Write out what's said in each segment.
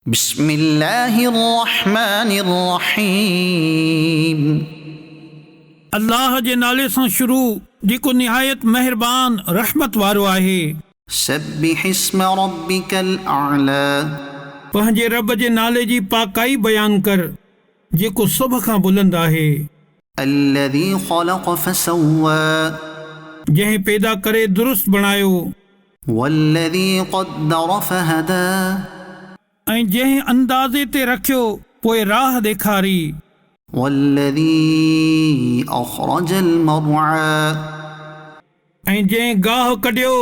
बिस्मिल्लाहिर्रहमानिर्रहीम। अल्लाह जे नाले सां शुरू जेको निहायत मेहरबान रहमत वारो आहे। सब्बिहिस्म रब्बिकल आला। पंहिंजे रब जे नाले जी पाकाई बयान कर जेको सभ खां बुलंद आहे। अल्लज़ी ख़लक़ फसव्वा। जंहिं पैदा करे दुरुस्त बणायो। वल्लज़ी क़द्दर फहदा। ऐं जंहिं अंदाज़े ते रखियो पोइ राह ॾेखारी। वल्लज़ी अख़रजल मर्आ। ऐं जंहिं गाह कढियो।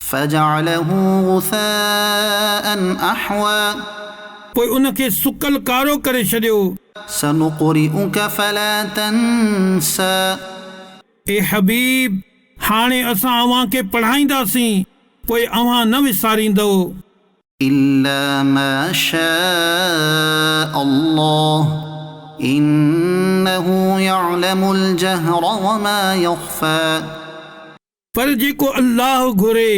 फजअलहू गुसाअन अहवा। पोइ उनखे सुकल कारो करे छॾियो। सनुक़रिउक फला तंसा। ए हबीब, हाणे असां अव्हां खे पढ़ाईंदासीं पोइ अव्हां न विसारींदो। इल्ला मा शाअ अल्लाह इन्नहु यअलमुल जहर वमा यख़्फा। पर जेको अल्लाह घुरे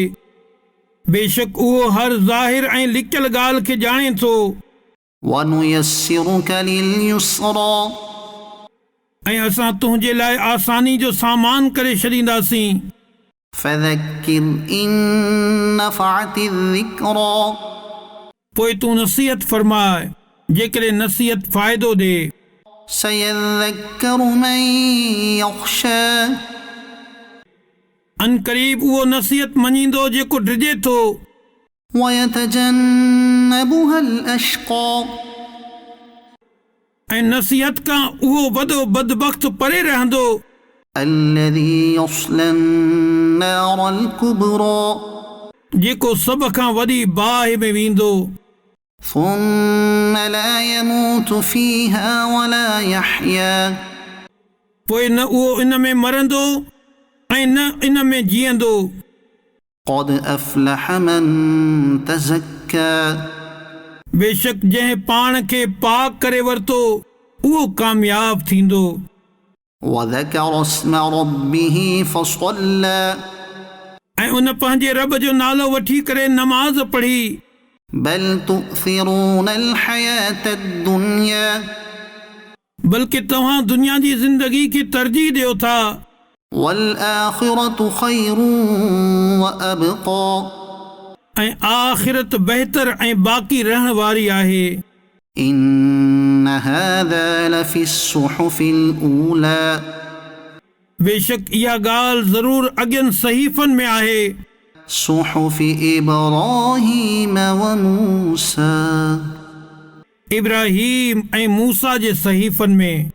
बेशक उहो हर ज़ाहिर ऐं लिकियल ॻाल्हि खे ॼाणे थो। वनुयस्सिरुक लिलयुस्रा। ऐं असां तुंहिंजे लाइ आसानी जो सामान करे छॾींदासीं। फज़क्किर इन नफ़अति ज़िक्रा। पोइ तूं नसीहत फरमाए जेकॾहिं नसीहत फ़ाइदो ॾे। सयज़्ज़क्करु मन यख़्शा। अनक़रीब उहो नसीहत मञींदो जेको डिॼे थो। वयतजन्नबुहल अश्क़ा। ऐं नसीहत खां उहो वॾो बदबख़्त परे रहंदो। अल्लज़ी यस्लन नारल कुबरा। जेको सभ खां वॾी बाहि में वेंदो। सुम्म ला यमूतु फ़ीहा वला यहया। पोइ न उहो इन में मरंदो ऐं न इन में जीअंदो। क़द अफ़लह मन तज़क्का। बेशक जंहिं पाण खे पाक करे वरितो उहो कामयाब थींदो। वज़कर अस्म रब्बिही फ़सल्ला। ऐं उन पंहिंजे रब जो नालो वठी करे नमाज़ पढ़ी। बल तुअसिरून हयातद दुनिया। बल्कि तव्हां दुनिया जी ज़िंदगी खे तरजीह ॾियो था। वल आखिरतु खैरुन व अबक़ा। ऐं आख़िरत बहितर ऐं बाक़ी रहण वारी आहे। इन्न हाज़ा लफ़ी सुहुफ़िल ऊला। बेशक इहा ॻाल्हि ज़रूर अॻियनि सहीफ़नि में आहे। सुहुफ़ि इब्राहीम व मूसा। इब्राहीम ऐं मूसा जे सहीफ़नि में।